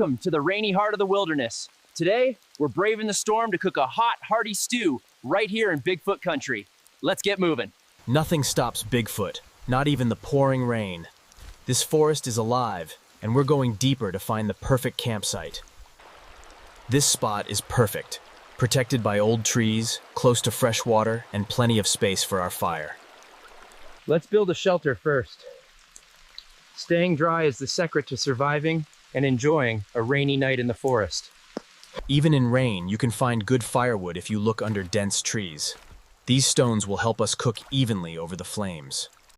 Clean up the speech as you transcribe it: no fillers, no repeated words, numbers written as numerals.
Welcome to the rainy heart of the wilderness. Today, we're braving the storm to cook a hot, hearty stew right here in Bigfoot country. Let's get moving. Nothing stops Bigfoot, not even the pouring rain. This forest is alive, and we're going deeper to find the perfect campsite. This spot is perfect, protected by old trees, close to fresh water, and plenty of space for our fire. Let's build a shelter first. Staying dry is the secret to surviving and enjoying a rainy night in the forest. Even in rain, you can find good firewood if you look under dense trees. These stones will help us cook evenly over the flames.